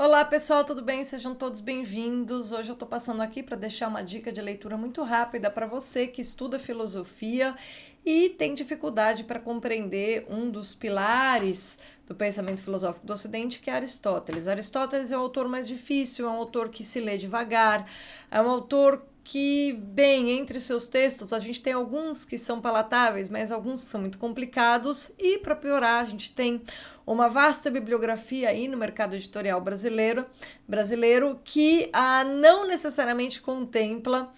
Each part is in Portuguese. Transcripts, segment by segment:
Olá pessoal, tudo bem? Sejam todos bem-vindos. Hoje eu estou passando aqui para deixar uma dica de leitura muito rápida para você que estuda filosofia e tem dificuldade para compreender um dos pilares do pensamento filosófico do Ocidente, que é Aristóteles. Aristóteles é o autor mais difícil, é um autor que se lê devagar, é um autor que, bem, entre seus textos, a gente tem alguns que são palatáveis, mas alguns são muito complicados, e para piorar, a gente tem uma vasta bibliografia aí no mercado editorial brasileiro que não necessariamente contempla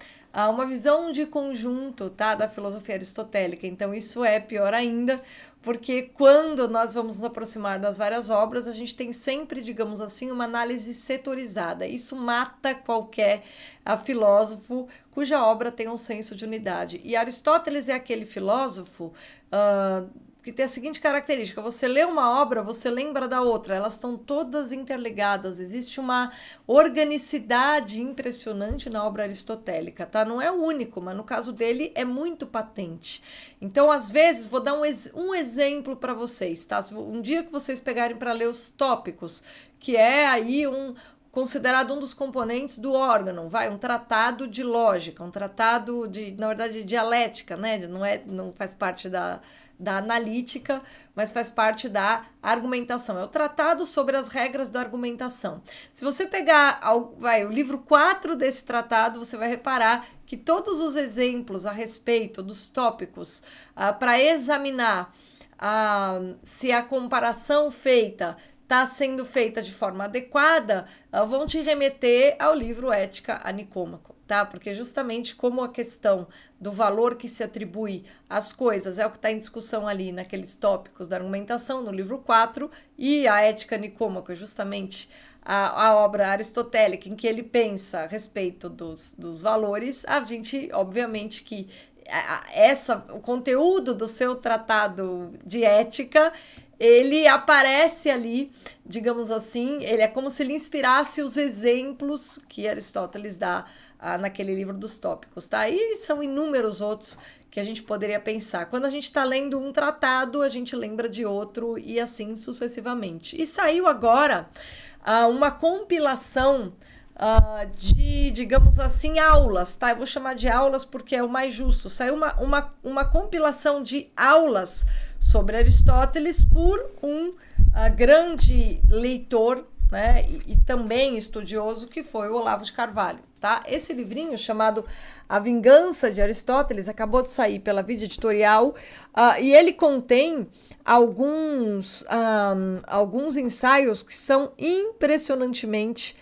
uma visão de conjunto, tá, da filosofia aristotélica. Então isso é pior ainda, porque quando nós vamos nos aproximar das várias obras, a gente tem sempre, digamos assim, uma análise setorizada. Isso mata qualquer filósofo cuja obra tem um senso de unidade. E Aristóteles é aquele filósofo que tem a seguinte característica: você lê uma obra, você lembra da outra, elas estão todas interligadas, existe uma organicidade impressionante na obra aristotélica, tá? Não é o único, mas no caso dele é muito patente. Então, às vezes, vou dar um exemplo para vocês, tá? Um dia que vocês pegarem para ler os tópicos, que é aí considerado um dos componentes do órgão, um tratado de lógica, um tratado de, na verdade, de dialética, né? Não faz parte da analítica, mas faz parte da argumentação. É o tratado sobre as regras da argumentação. Se você pegar o livro 4 desse tratado, você vai reparar que todos os exemplos a respeito dos tópicos para examinar se a comparação feita está sendo feita de forma adequada, vão te remeter ao livro Ética a Nicômaco, tá? Porque justamente como a questão do valor que se atribui às coisas é o que está em discussão ali naqueles tópicos da argumentação, no livro 4, e a Ética a Nicômaco é justamente a obra aristotélica em que ele pensa a respeito dos valores, a gente, obviamente, que o conteúdo do seu tratado de ética, ele aparece ali, digamos assim, ele é como se ele inspirasse os exemplos que Aristóteles dá naquele livro dos tópicos, tá? E são inúmeros outros que a gente poderia pensar. Quando a gente está lendo um tratado, a gente lembra de outro e assim sucessivamente. E saiu agora uma compilação de, digamos assim, aulas, tá? Eu vou chamar de aulas porque é o mais justo. Saiu uma compilação de aulas sobre Aristóteles por um grande leitor, né, e também estudioso, que foi o Olavo de Carvalho, tá? Esse livrinho chamado A Vingança de Aristóteles acabou de sair pela Vida Editorial e ele contém alguns ensaios que são impressionantemente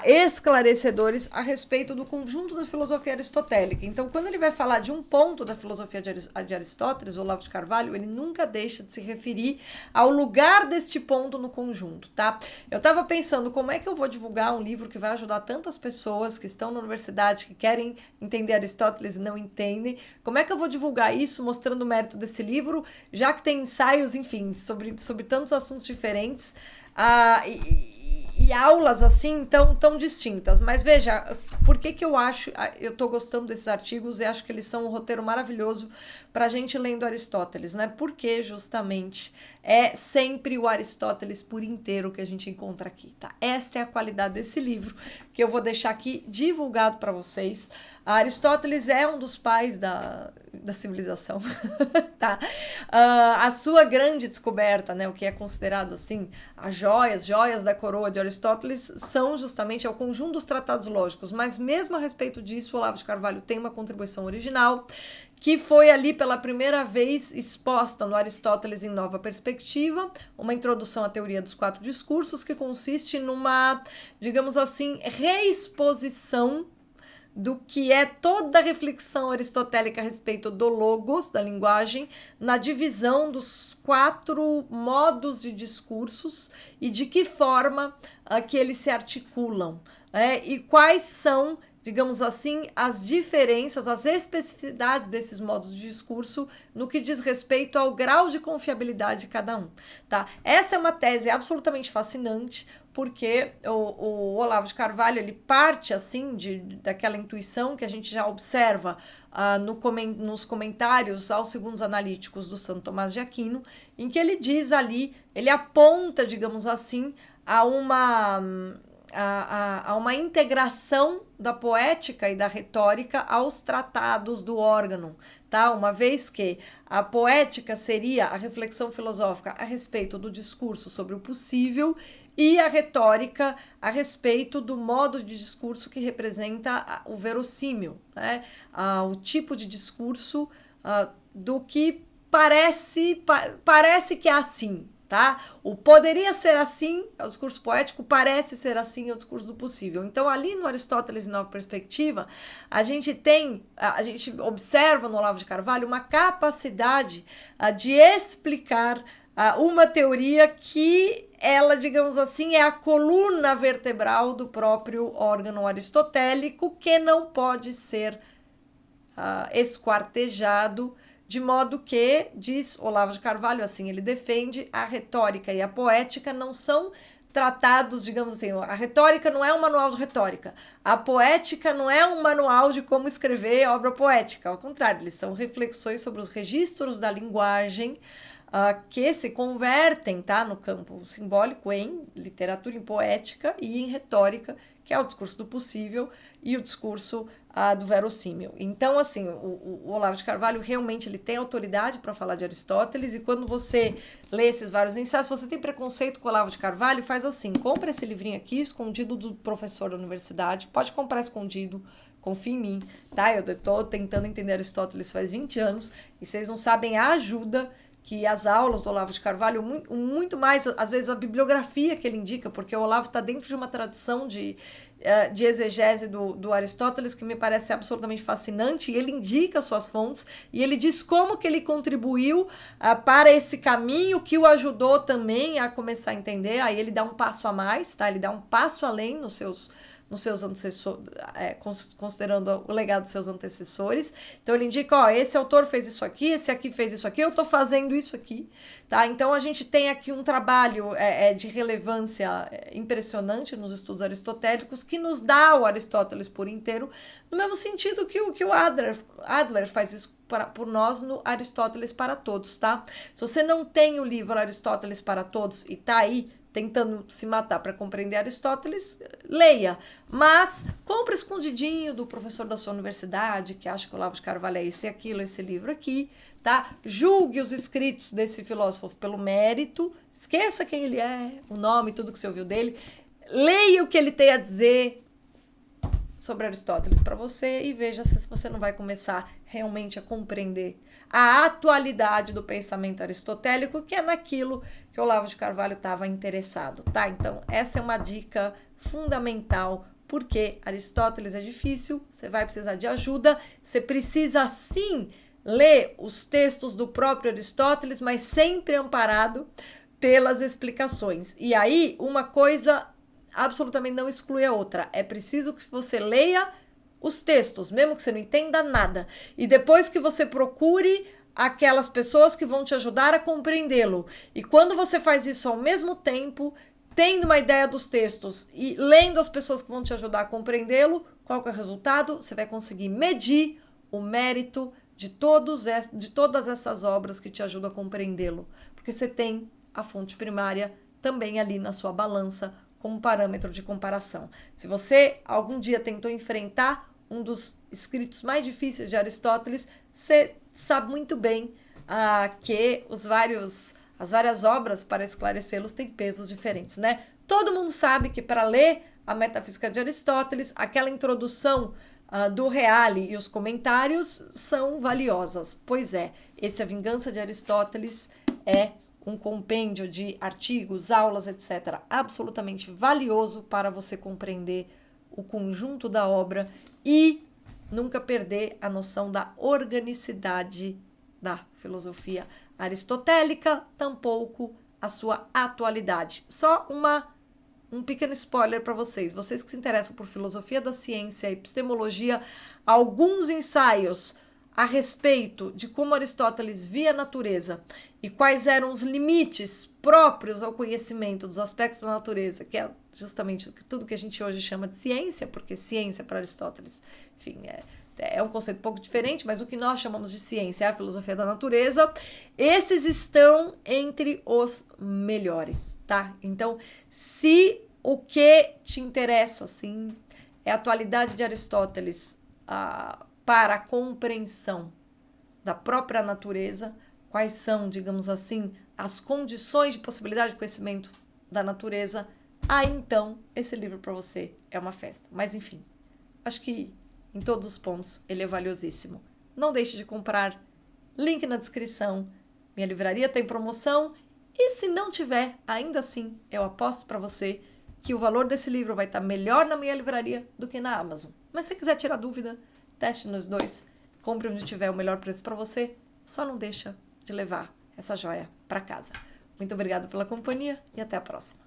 esclarecedores a respeito do conjunto da filosofia aristotélica. Então, quando ele vai falar de um ponto da filosofia de Aristóteles, Olavo de Carvalho, ele nunca deixa de se referir ao lugar deste ponto no conjunto, tá? Eu estava pensando, como é que eu vou divulgar um livro que vai ajudar tantas pessoas que estão na universidade, que querem entender Aristóteles e não entendem? Como é que eu vou divulgar isso mostrando o mérito desse livro, já que tem ensaios, enfim, sobre tantos assuntos diferentes, e aulas assim tão distintas. Mas veja, por que eu tô gostando desses artigos e acho que eles são um roteiro maravilhoso pra gente lendo Aristóteles, né? Porque justamente é sempre o Aristóteles por inteiro que a gente encontra aqui, tá? Esta é a qualidade desse livro, que eu vou deixar aqui divulgado para vocês. Aristóteles é um dos pais da civilização, tá? A sua grande descoberta, né, o que é considerado assim, as joias da coroa de Aristóteles, são justamente o conjunto dos tratados lógicos, mas mesmo a respeito disso, o Olavo de Carvalho tem uma contribuição original, que foi ali pela primeira vez exposta no Aristóteles em Nova Perspectiva, uma introdução à teoria dos 4 discursos, que consiste numa, digamos assim, reexposição do que é toda a reflexão aristotélica a respeito do logos, da linguagem, na divisão dos 4 modos de discursos e de que forma que eles se articulam, e quais são, digamos assim, as diferenças, as especificidades desses modos de discurso no que diz respeito ao grau de confiabilidade de cada um, tá? Essa é uma tese absolutamente fascinante, porque o Olavo de Carvalho, ele parte assim daquela intuição que a gente já observa nos comentários aos Segundos Analíticos do Santo Tomás de Aquino, em que ele diz ali, ele aponta, digamos assim, a há uma integração da poética e da retórica aos tratados do órgão, tá? Uma vez que a poética seria a reflexão filosófica a respeito do discurso sobre o possível e a retórica a respeito do modo de discurso que representa o verossímil, né? O tipo de discurso do que parece que é assim, tá? O poderia ser assim é o discurso poético, parece ser assim é o discurso do possível. Então, ali no Aristóteles e Nova Perspectiva, a gente observa no Olavo de Carvalho uma capacidade de explicar uma teoria que ela, digamos assim, é a coluna vertebral do próprio órgão aristotélico, que não pode ser esquartejado, de modo que, diz Olavo de Carvalho, assim ele defende, a retórica e a poética não são tratados, digamos assim, a retórica não é um manual de retórica, a poética não é um manual de como escrever obra poética, ao contrário, eles são reflexões sobre os registros da linguagem, que se convertem, tá, no campo simbólico em literatura, em poética e em retórica, que é o discurso do possível e o discurso do verossímil. Então, assim, o Olavo de Carvalho realmente ele tem autoridade para falar de Aristóteles, e quando você lê esses vários ensaios, se você tem preconceito com o Olavo de Carvalho, faz assim, compra esse livrinho aqui, escondido do professor da universidade, pode comprar escondido, confia em mim, tá? Eu tô tentando entender Aristóteles faz 20 anos, e vocês não sabem a ajuda que as aulas do Olavo de Carvalho, muito mais, às vezes, a bibliografia que ele indica, porque o Olavo está dentro de uma tradição de exegese do Aristóteles que me parece absolutamente fascinante, e ele indica suas fontes, e ele diz como que ele contribuiu para esse caminho, que o ajudou também a começar a entender. Aí ele dá um passo a mais, tá? Ele dá um passo além nos seus antecessores, considerando o legado dos seus antecessores. Então ele indica, ó, esse autor fez isso aqui, esse aqui fez isso aqui, eu tô fazendo isso aqui, tá? Então a gente tem aqui um trabalho de relevância impressionante nos estudos aristotélicos, que nos dá o Aristóteles por inteiro, no mesmo sentido que o Adler faz isso por nós no Aristóteles para Todos, tá? Se você não tem o livro Aristóteles para Todos e tá aí tentando se matar para compreender Aristóteles, leia. Mas compre escondidinho do professor da sua universidade, que acha que o Olavo de Carvalho é isso e aquilo, esse livro aqui, tá? Julgue os escritos desse filósofo pelo mérito, esqueça quem ele é, o nome, tudo que você ouviu dele, leia o que ele tem a dizer sobre Aristóteles para você e veja se você não vai começar realmente a compreender a atualidade do pensamento aristotélico, que é naquilo que o Olavo de Carvalho estava interessado, tá? Então, essa é uma dica fundamental, porque Aristóteles é difícil, você vai precisar de ajuda, você precisa sim ler os textos do próprio Aristóteles, mas sempre amparado pelas explicações. E aí, uma coisa absolutamente não exclui a outra, é preciso que você leia os textos, mesmo que você não entenda nada, e depois que você procure aquelas pessoas que vão te ajudar a compreendê-lo. E quando você faz isso ao mesmo tempo, tendo uma ideia dos textos e lendo as pessoas que vão te ajudar a compreendê-lo, qual que é o resultado? Você vai conseguir medir o mérito de todas essas obras que te ajudam a compreendê-lo, porque você tem a fonte primária também ali na sua balança, como parâmetro de comparação. Se você algum dia tentou enfrentar um dos escritos mais difíceis de Aristóteles, você sabe muito bem que as várias obras para esclarecê-los têm pesos diferentes, né? Todo mundo sabe que para ler a Metafísica de Aristóteles, aquela introdução do Reale e os comentários são valiosas. Pois é, esse A Vingança de Aristóteles é um compêndio de artigos, aulas, etc., absolutamente valioso para você compreender o conjunto da obra e nunca perder a noção da organicidade da filosofia aristotélica, tampouco a sua atualidade. Só um pequeno spoiler para vocês que se interessam por filosofia da ciência, epistemologia, alguns ensaios a respeito de como Aristóteles via a natureza e quais eram os limites próprios ao conhecimento dos aspectos da natureza, que é justamente tudo que a gente hoje chama de ciência, porque ciência para Aristóteles, enfim, é um conceito um pouco diferente, mas o que nós chamamos de ciência é a filosofia da natureza. Esses estão entre os melhores, tá? Então, se o que te interessa, assim, é a atualidade de Aristóteles para a compreensão da própria natureza, quais são, digamos assim, as condições de possibilidade de conhecimento da natureza, aí então esse livro para você é uma festa. Mas enfim, acho que em todos os pontos ele é valiosíssimo. Não deixe de comprar, link na descrição. Minha livraria tem promoção e se não tiver, ainda assim, eu aposto para você que o valor desse livro vai estar melhor na minha livraria do que na Amazon. Mas se quiser tirar dúvida, teste nos dois, compre onde tiver o melhor preço para você, só não deixa de levar essa joia para casa. Muito obrigada pela companhia e até a próxima.